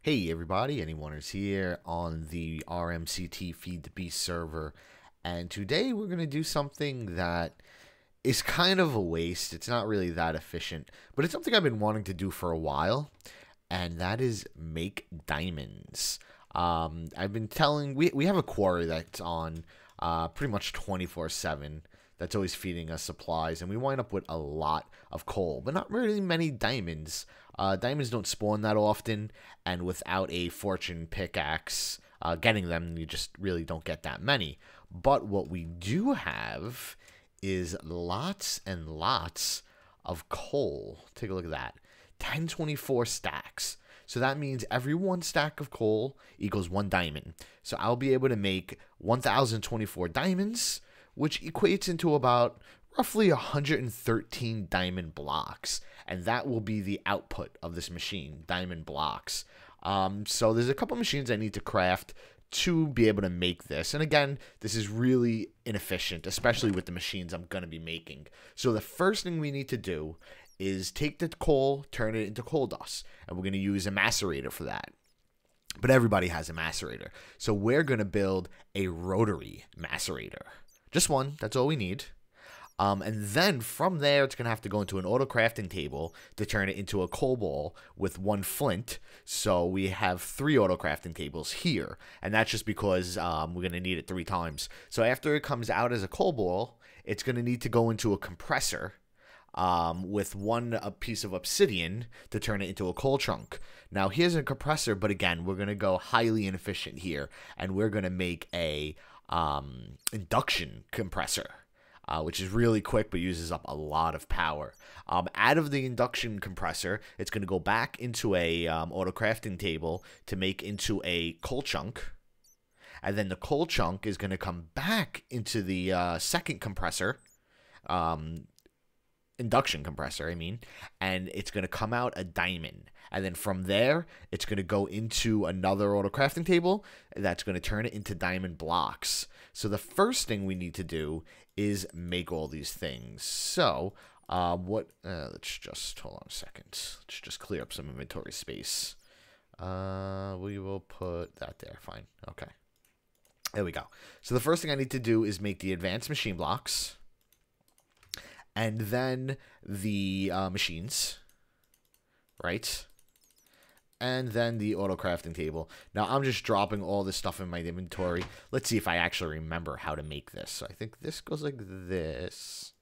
Hey everybody, anyone is here on the RMCT FTB server, and today we're going to do something that is kind of a waste. It's not really that efficient, but it's something I've been wanting to do for a while, and that is make diamonds. I've been telling, we have a quarry that's on pretty much 24/7. That's always feeding us supplies, and we wind up with a lot of coal, but not really many diamonds. Diamonds don't spawn that often, and without a fortune pickaxe, getting them, you just really don't get that many. But what we do have is lots and lots of coal. Take a look at that. 1024 stacks. So that means every one stack of coal equals one diamond. So I'll be able to make 1024 diamonds, which equates into about roughly 113 diamond blocks. And that will be the output of this machine, diamond blocks. So there's a couple machines I need to craft to be able to make this. And again, this is really inefficient, especially with the machines I'm going to be making. So the first thing we need to do is take the coal, turn it into coal dust. And we're going to use a macerator for that. But everybody has a macerator. So we're going to build a rotary macerator. Just one, that's all we need. And then from there, it's going to have to go into an auto crafting table to turn it into a coal ball with one flint. So we have 3 auto crafting tables here. And that's just because we're going to need it 3 times. So after it comes out as a coal ball, it's going to need to go into a compressor with a piece of obsidian to turn it into a coal chunk. Now here's a compressor, but again, we're going to go highly inefficient here. And we're going to make a induction compressor. Which is really quick but uses up a lot of power. Out of the induction compressor, it's going to go back into a auto crafting table to make into a coal chunk. And then the coal chunk is going to come back into the second compressor, induction compressor, I mean, and it's going to come out a diamond. And then from there, it's going to go into another auto crafting table that's going to turn it into diamond blocks. So the first thing we need to do is make all these things. So let's just hold on a second. Let's just clear up some inventory space. We will put that there. Fine. Okay. There we go. So the first thing I need to do is make the advanced machine blocks. And then the machines, right? And then the auto crafting table. Now I'm just dropping all this stuff in my inventory. Let's see if I actually remember how to make this. So I think this goes like this.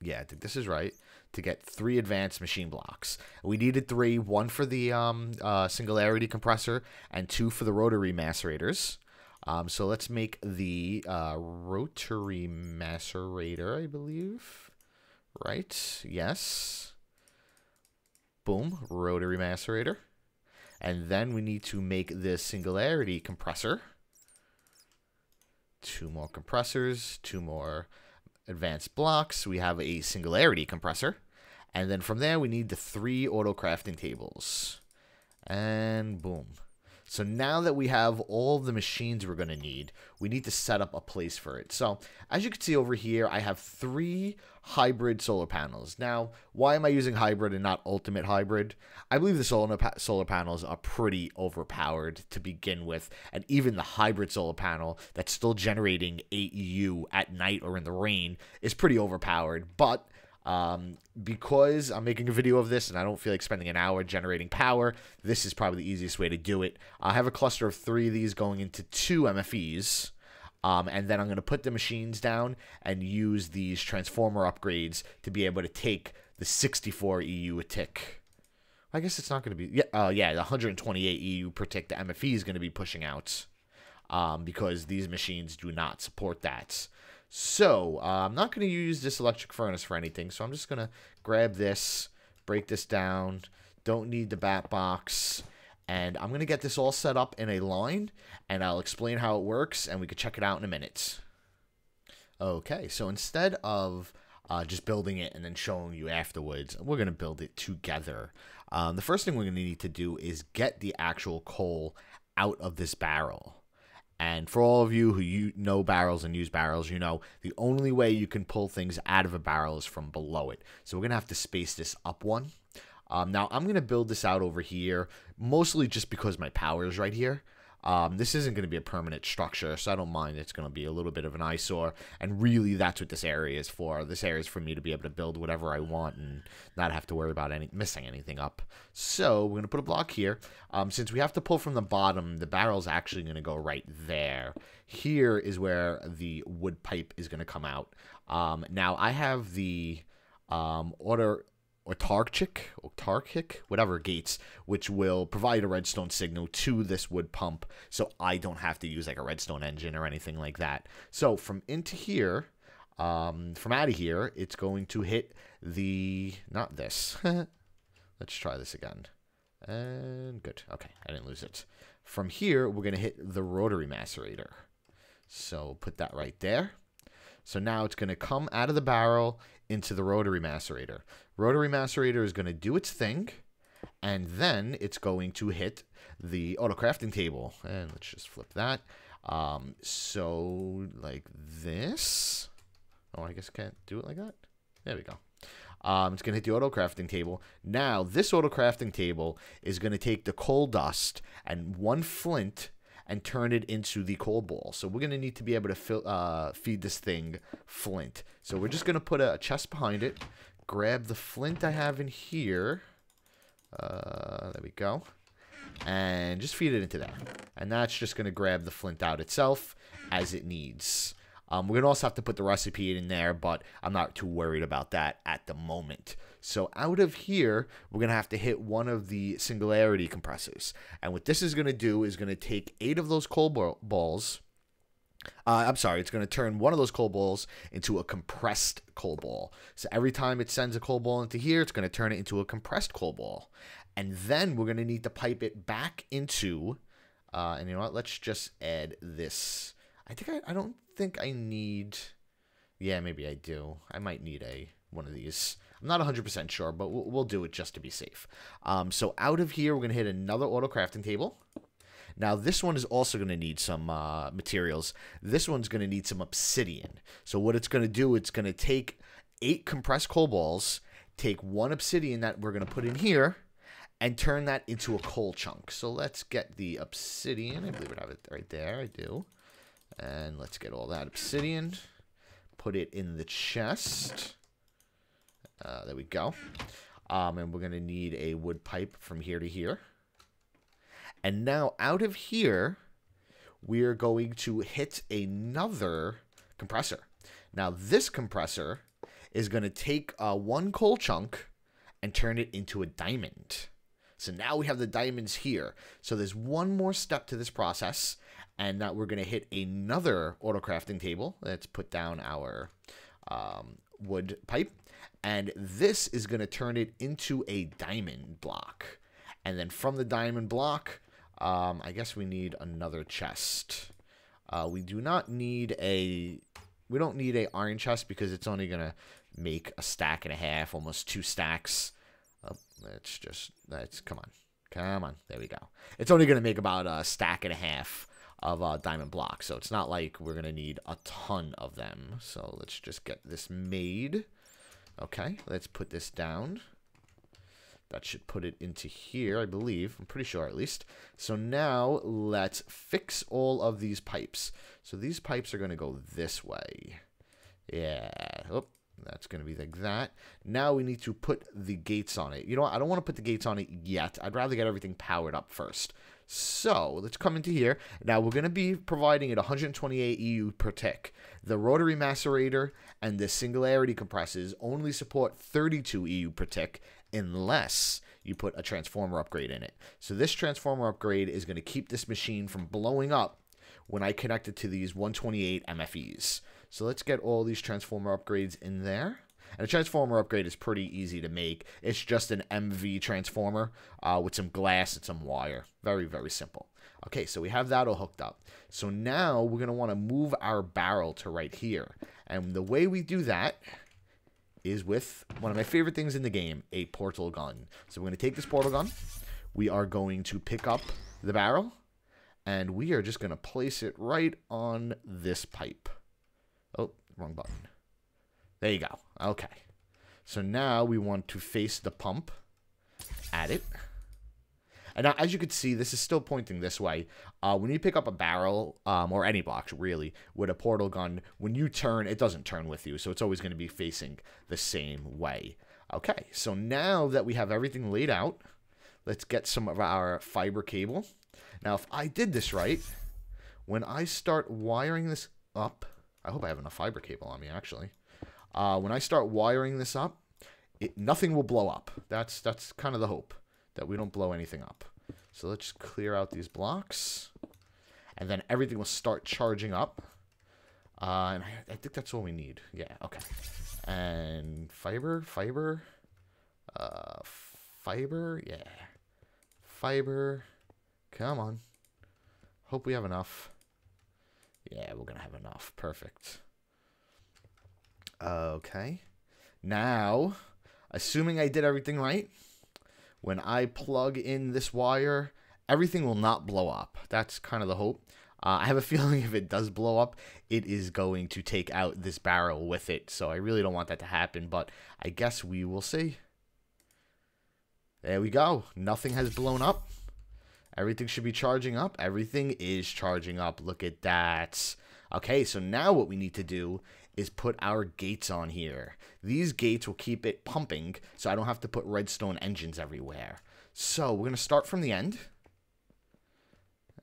Yeah, I think this is right. To get 3 advanced machine blocks. We needed 3. 1 for the singularity compressor and 2 for the rotary macerators. So let's make the rotary macerator, I believe. Right? Yes. Boom. Rotary macerator. And then we need to make this singularity compressor. 2 more compressors. 2 more advanced blocks. We have a singularity compressor. And then from there, we need the 3 auto crafting tables. And boom. So now that we have all the machines we're going to need, we need to set up a place for it. So as you can see over here, I have 3 hybrid solar panels. Now, why am I using hybrid and not ultimate hybrid? I believe the solar panels are pretty overpowered to begin with. And even the hybrid solar panel that's still generating 8 EU at night or in the rain is pretty overpowered. But because I'm making a video of this and I don't feel like spending an hour generating power, this is probably the easiest way to do it. I have a cluster of 3 of these going into 2 MFEs. And then I'm going to put the machines down and use these transformer upgrades to be able to take the 64 EU a tick. I guess it's not going to be... Yeah, the 128 EU per tick the MFE is going to be pushing out. Because these machines do not support that. So, I'm not going to use this electric furnace for anything, so I'm just going to grab this, break this down, don't need the bat box, and I'm going to get this all set up in a line, and I'll explain how it works, and we can check it out in a minute. Okay, so instead of just building it and then showing you afterwards, we're going to build it together. The first thing we're going to need to do is get the actual coal out of this barrel. And for all of you who know barrels and use barrels, you know the only way you can pull things out of a barrel is from below it. So we're going to have to space this up one. Now, I'm going to build this out over here, mostly just because my power is right here. This isn't going to be a permanent structure, so I don't mind. It's going to be a little bit of an eyesore, and really that's what this area is for. This area is for me to be able to build whatever I want and not have to worry about missing anything up. So we're going to put a block here. Since we have to pull from the bottom, the barrel's actually going to go right there. Here is where the wood pipe is going to come out. Now, I have the autarchic, whatever gates, which will provide a redstone signal to this wood pump, so I don't have to use like a redstone engine or anything like that. So from into here, from out of here, it's going to hit the, not this. Let's try this again. And good. Okay, I didn't lose it. From here, we're going to hit the rotary macerator. So put that right there. So now it's going to come out of the barrel into the rotary macerator. Rotary macerator is going to do its thing, and then it's going to hit the auto crafting table. And let's just flip that. So like this. Oh, I guess I can't do it like that. There we go. It's going to hit the auto crafting table. Now, this auto crafting table is going to take the coal dust and one flint and turn it into the coal ball. So we're going to need to be able to feed this thing flint. So we're just going to put a chest behind it, grab the flint I have in here. There we go. And just feed it into there. And that's just going to grab the flint out itself as it needs. We're going to also have to put the recipe in there, but I'm not too worried about that at the moment. So out of here, we're going to have to hit one of the singularity compressors. And what this is going to do is going to take 8 of those coal balls. It's going to turn one of those coal balls into a compressed coal ball. So every time it sends a coal ball into here, it's going to turn it into a compressed coal ball. And then we're going to need to pipe it back into, and you know what, let's just add this. I don't think I need, yeah, maybe I do. I might need one of these. I'm not 100% sure, but we'll do it just to be safe. So out of here, we're going to hit another auto crafting table. Now, this one is also going to need some materials. This one's going to need some obsidian. So what it's going to do, it's going to take 8 compressed coal balls, take 1 obsidian that we're going to put in here, and turn that into a coal chunk. So let's get the obsidian. I believe I have it right there. I do. And let's get all that obsidian. Put it in the chest. There we go. And we're going to need a wood pipe from here to here. And now out of here, we're going to hit another compressor. Now this compressor is going to take 1 coal chunk and turn it into a diamond. So now we have the diamonds here. So there's one more step to this process. And now we're going to hit another auto crafting table. Let's put down our wood pipe. And this is going to turn it into a diamond block. And then from the diamond block, I guess we need another chest. We don't need a iron chest because it's only going to make a stack and a half, almost 2 stacks. Come on. There we go. It's only going to make about a stack and a half of diamond blocks. So it's not like we're going to need a ton of them. So let's just get this made. Okay, let's put this down. That should put it into here, I believe. I'm pretty sure, at least. So now let's fix all of these pipes. So these pipes are going to go this way. Yeah. Oh, that's going to be like that. Now we need to put the gates on it. You know what? I don't want to put the gates on it yet. I'd rather get everything powered up first. So let's come into here. Now we're going to be providing it 128 EU per tick. The rotary macerator and the singularity compressors only support 32 EU per tick unless you put a transformer upgrade in it. So this transformer upgrade is going to keep this machine from blowing up when I connect it to these 128 MFEs. So let's get all these transformer upgrades in there. And a transformer upgrade is pretty easy to make. It's just an MV transformer with some glass and some wire. Very, very simple. Okay, so we have that all hooked up. So now we're going to want to move our barrel to right here. And the way we do that is with one of my favorite things in the game, a portal gun. So we're going to take this portal gun. We are going to pick up the barrel. And we are just going to place it right on this pipe. Oh, wrong button. There you go. Okay. So now we want to face the pump. add it. And now, as you can see, this is still pointing this way. When you pick up a barrel, or any box, really, with a portal gun, when you turn, it doesn't turn with you. So it's always going to be facing the same way. Okay, so now that we have everything laid out, let's get some of our fiber cable. Now, if I did this right, when I start wiring this up, I hope I have enough fiber cable on me, actually. When I start wiring this up, nothing will blow up. That's kind of the hope, that we don't blow anything up. So let's just clear out these blocks. And then everything will start charging up. And I think that's all we need. Yeah, okay. And fiber, yeah. Fiber, come on. Hope we have enough. Yeah, we're going to have enough. Perfect. Okay. Now, assuming I did everything right, when I plug in this wire, everything will not blow up. That's kind of the hope. I have a feeling if it does blow up, it is going to take out this barrel with it. So I really don't want that to happen, but I guess we will see. There we go. Nothing has blown up. Everything should be charging up. Everything is charging up. Look at that. Okay, so now what we need to do is put our gates on here. These gates will keep it pumping, so I don't have to put redstone engines everywhere. So we're going to start from the end.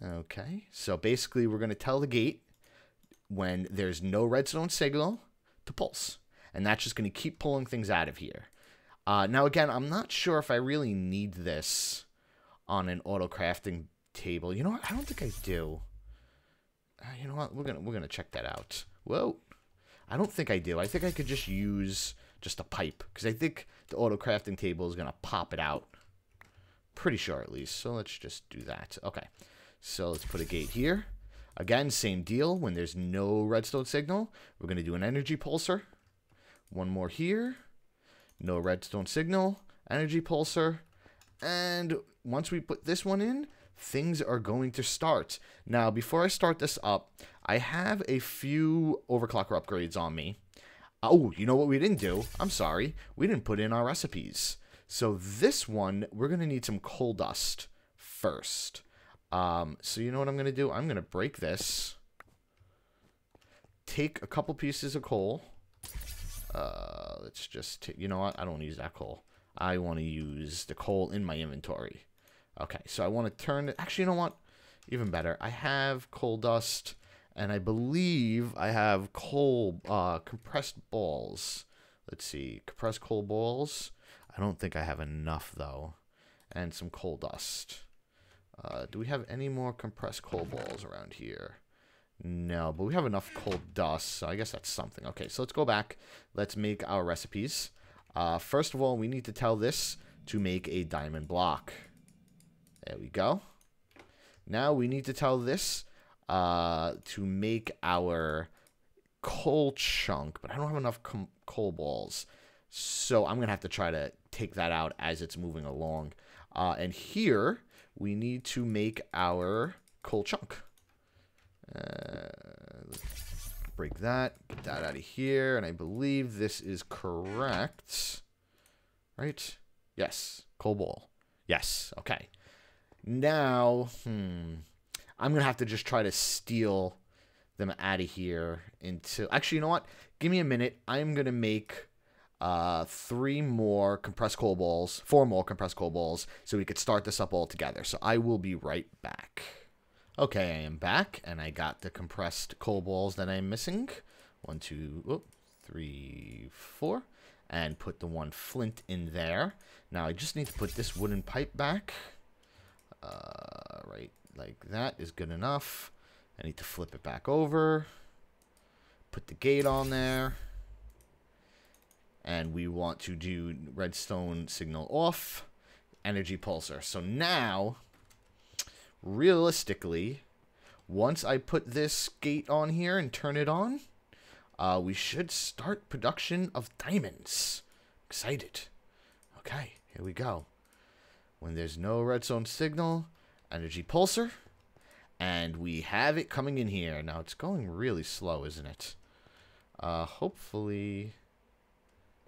Okay, so basically we're going to tell the gate when there's no redstone signal to pulse. And that's just going to keep pulling things out of here. Now again, I'm not sure if I really need this on an auto crafting table. You know what? I don't think I do. You know what? We're gonna check that out. Whoa. I don't think I do. I think I could just use just a pipe, because I think the auto crafting table is going to pop it out. Pretty sure, at least. So let's just do that. Okay. So let's put a gate here. Again, same deal. When there's no redstone signal, we're going to do an energy pulsar. One more here. No redstone signal. Energy pulsar. And once we put this one in, things are going to start. Now, before I start this up, I have a few overclocker upgrades on me. Oh, you know what we didn't do? I'm sorry. We didn't put in our recipes. So this one, we're going to need some coal dust first. So you know what I'm going to do? I'm going to break this. Take a couple pieces of coal. Let's just, you know what? I don't want to use that coal. I want to use the coal in my inventory. Okay, so I want to turn it. Actually, you know what? Even better. I have coal dust, and I believe I have coal, compressed balls. Let's see. Compressed coal balls. I don't think I have enough, though. And some coal dust. Do we have any more compressed coal balls around here? No, but we have enough coal dust, so I guess that's something. Okay, so let's go back. Let's make our recipes. First of all, we need to tell this to make a diamond block. There we go. Now we need to tell this to make our coal chunk, but I don't have enough coal balls. So I'm going to have to try to take that out as it's moving along. And here we need to make our coal chunk. Break that, get that out of here, and I believe this is correct. Right? Yes. Coal ball. Yes. Okay. Now, I'm going to have to just try to steal them out of here into... Actually, you know what? Give me a minute. I'm going to make 4 more compressed coal balls, so we could start this up all together. So I will be right back. Okay, I am back, and I got the compressed coal balls that I'm missing. 1, 2, 3, 4. And put the one flint in there. Now I just need to put this wooden pipe back. Right, like that is good enough. I need to flip it back over. Put the gate on there. And we want to do redstone signal off. Energy pulsar. So now, realistically, once I put this gate on here and turn it on, we should start production of diamonds. Excited. Okay, here we go. When there's no redstone signal, energy pulsar, and we have it coming in here. Now it's going really slow, isn't it? Hopefully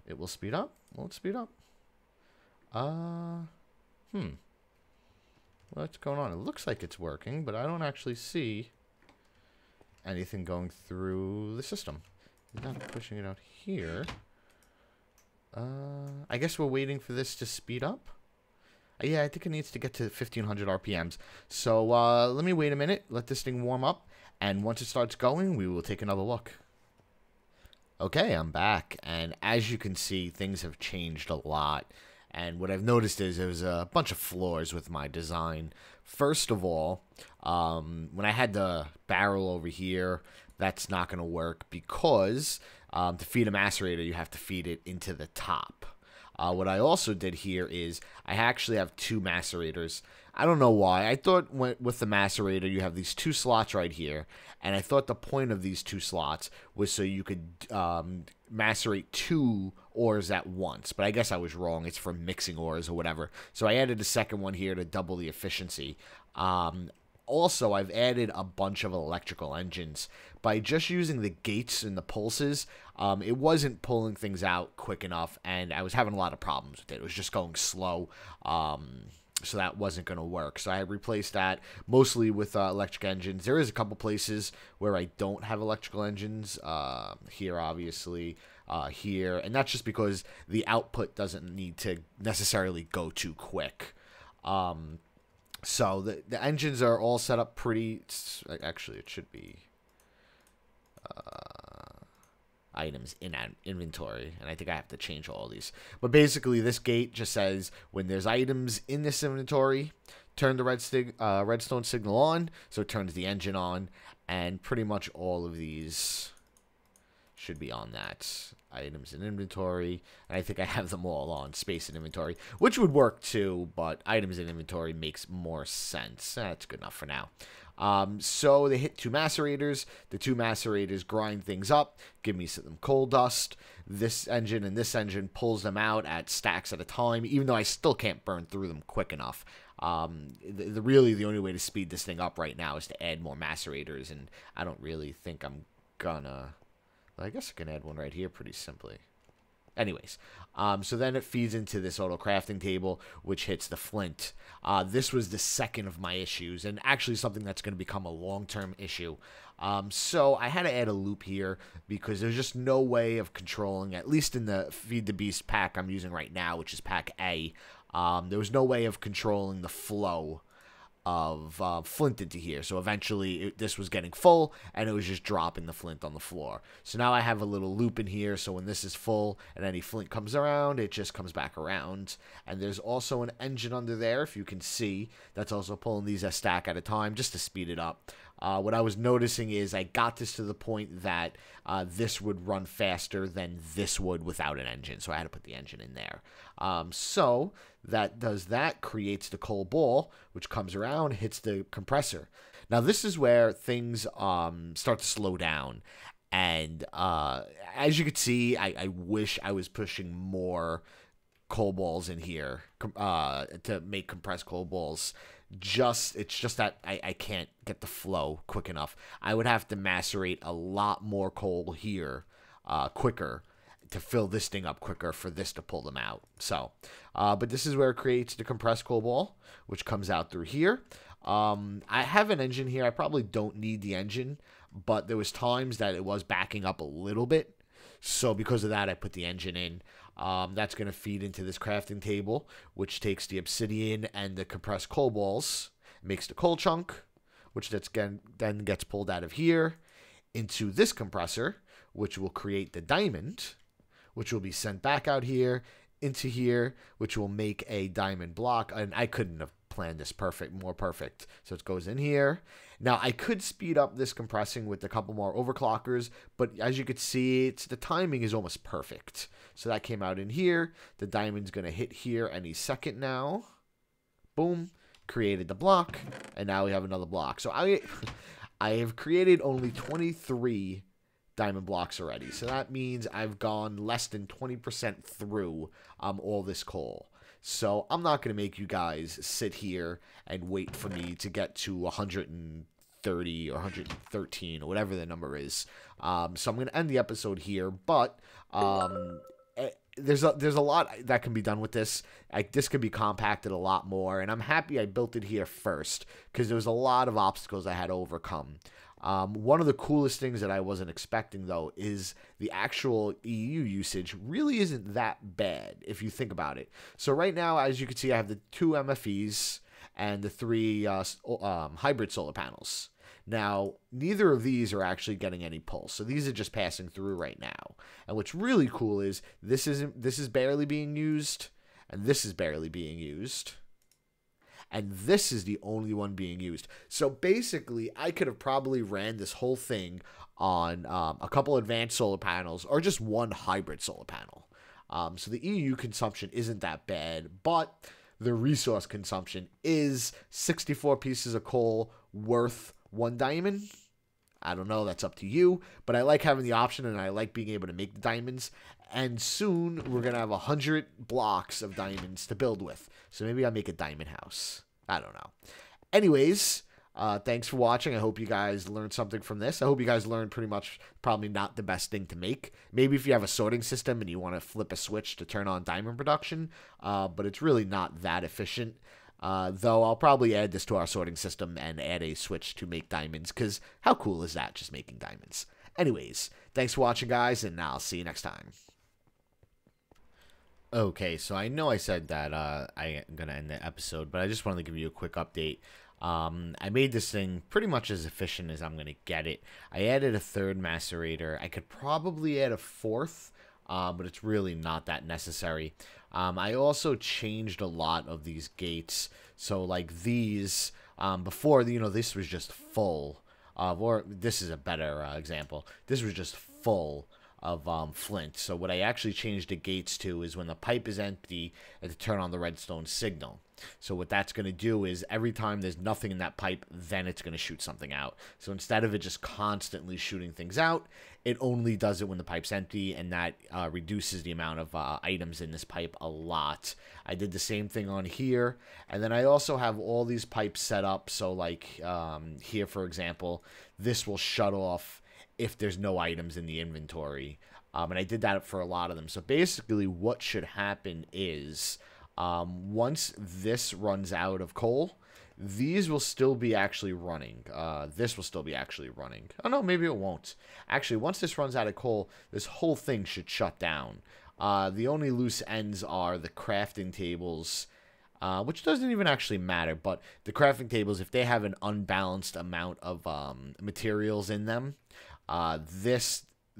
it will speed up. Will it speed up? What's going on? It looks like it's working, but I don't actually see anything going through the system. It's not pushing it out here. I guess we're waiting for this to speed up. Yeah, I think it needs to get to 1500 RPMs. So let me wait a minute, let this thing warm up, and once it starts going, we will take another look. Okay, I'm back, and as you can see, things have changed a lot. And what I've noticed is there's a bunch of flaws with my design. First of all, when I had the barrel over here, that's not going to work because to feed a macerator, you have to feed it into the top. What I also did here is I actually have two macerators. I don't know why. I thought with the macerator, you have these two slots right here. And I thought the point of these two slots was so you could macerate two ores at once. But I guess I was wrong. It's for mixing ores or whatever. So I added a second one here to double the efficiency. Also, I've added a bunch of electrical engines. By just using the gates and the pulses, it wasn't pulling things out quick enough, and I was having a lot of problems with it. It was just going slow, so that wasn't going to work. So I replaced that mostly with electric engines. There is a couple places where I don't have electrical engines. Here, obviously, here. And that's just because the output doesn't need to necessarily go too quick. So the engines are all set up pretty... Actually, it should be items in inventory, and I think I have to change all these. But basically, this gate just says when there's items in this inventory, turn the redstone signal on, so it turns the engine on, and pretty much all of these should be on that. Items in inventory, and I think I have them all on space in inventory, which would work too, but items in inventory makes more sense. That's good enough for now. So they hit two macerators. The two macerators grind things up, give me some coal dust. This engine and this engine pulls them out at stacks at a time, even though I still can't burn through them quick enough. Really, the only way to speed this thing up right now is to add more macerators, and I don't really think I'm gonna... I guess I can add one right here pretty simply. Anyways, so then it feeds into this auto crafting table, which hits the flint. This was the second of my issues, and actually something that's going to become a long-term issue. So I had to add a loop here because there's just no way of controlling, at least in the Feed the Beast pack I'm using right now, which is pack A, there was no way of controlling the flow of flint into here. So eventually this was getting full and it was just dropping the flint on the floor. So now I have a little loop in here, so when this is full and any flint comes around, it just comes back around. And there's also an engine under there, if you can see, that's also pulling these a stack at a time just to speed it up. What I was noticing is I got this to the point that this would run faster than this would without an engine, so I had to put the engine in there. So that does that, creates the coal ball, which comes around, hits the compressor. Now this is where things start to slow down, and as you can see, I wish I was pushing more coal balls in here to make compressed coal balls. It's just that I can't get the flow quick enough. I would have to macerate a lot more coal here quicker to fill this thing up quicker for this to pull them out. So, but this is where it creates the compressed coal ball, which comes out through here. I have an engine here. I probably don't need the engine, but there was times that it was backing up a little bit. So because of that, I put the engine in. That's going to feed into this crafting table, which takes the obsidian and the compressed coal balls, makes the coal chunk, which then gets pulled out of here into this compressor, which will create the diamond, which will be sent back out here into here, which will make a diamond block. And I couldn't have planned this more perfect. So it goes in here. Now I could speed up this compressing with a couple more overclockers, but as you can see, the timing is almost perfect. So that came out in here. The diamond's going to hit here any second now. Boom. Created the block. And now we have another block. So I have created only 23 diamond blocks already. So that means I've gone less than 20% through all this coal. So I'm not going to make you guys sit here and wait for me to get to 130 or 113 or whatever the number is. So I'm going to end the episode here. But there's a lot that can be done with this. This could be compacted a lot more, and I'm happy I built it here first because there was a lot of obstacles I had to overcome. One of the coolest things that I wasn't expecting, though, is the actual EU usage really isn't that bad if you think about it. So right now, as you can see, I have the 2 MFEs and the 3 hybrid solar panels. Now, neither of these are actually getting any pulse, so these are just passing through right now. And what's really cool is this is barely being used, and this is barely being used. And this is the only one being used. So basically, I could have probably ran this whole thing on a couple advanced solar panels or just 1 hybrid solar panel. So the EU consumption isn't that bad, but the resource consumption is 64 pieces of coal worth 1 diamond. I don't know, that's up to you, but I like having the option and I like being able to make the diamonds. And soon we're going to have 100 blocks of diamonds to build with. So maybe I'll make a diamond house. I don't know. Anyways, thanks for watching. I hope you guys learned something from this. I hope you guys learned pretty much probably not the best thing to make. Maybe if you have a sorting system and you want to flip a switch to turn on diamond production, but it's really not that efficient. Though I'll probably add this to our sorting system and add a switch to make diamonds, because how cool is that, just making diamonds? Anyways, thanks for watching, guys, and I'll see you next time. Okay, so I know I said that I'm going to end the episode, but I just wanted to give you a quick update. I made this thing pretty much as efficient as I'm going to get it. I added a 3rd macerator. I could probably add a 4th, but it's really not that necessary. I also changed a lot of these gates. So like these, before, this was just full of, or this is a better example. This was just full of flint. So what I actually changed the gates to is when the pipe is empty, and to turn on the redstone signal. So what that's going to do is every time there's nothing in that pipe, then it's going to shoot something out. So instead of it just constantly shooting things out, it only does it when the pipe's empty, and that reduces the amount of items in this pipe a lot. I did the same thing on here, and then I also have all these pipes set up. So like here, for example, this will shut off if there's no items in the inventory. And I did that for a lot of them. So basically what should happen is once this runs out of coal, these will still be actually running. This will still be actually running. Oh, no, maybe it won't. Actually, once this runs out of coal, this whole thing should shut down. The only loose ends are the crafting tables, which doesn't even actually matter. But the crafting tables, if they have an unbalanced amount of materials in them,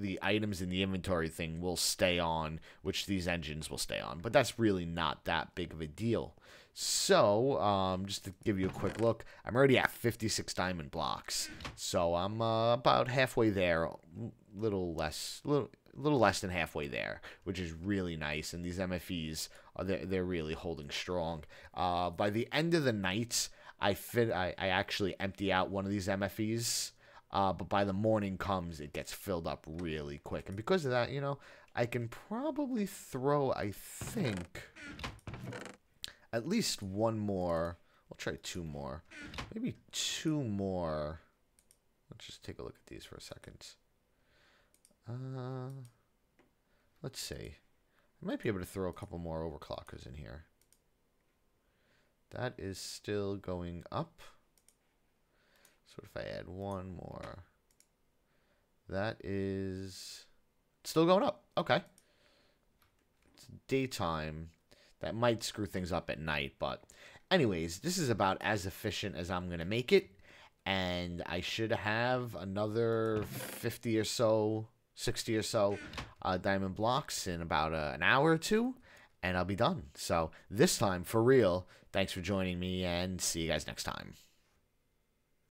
the items in the inventory thing will stay on, which these engines will stay on. But that's really not that big of a deal. So, just to give you a quick look, I'm already at 56 diamond blocks. So I'm about halfway there, little less than halfway there, which is really nice. And these MFEs, they're really holding strong. By the end of the night, I actually empty out one of these MFEs. But by the morning comes, it gets filled up really quick. And because of that, I can probably throw, I think, at least 1 more. We'll try 2 more. Maybe 2 more. Let's just take a look at these for a second. Let's see. I might be able to throw a couple more overclockers in here. That is still going up. So if I add 1 more, that is still going up. Okay. It's daytime. That might screw things up at night. But anyways, this is about as efficient as I'm going to make it. And I should have another 50 or so, 60 or so diamond blocks in about an hour or 2. And I'll be done. So this time, for real, thanks for joining me, and see you guys next time.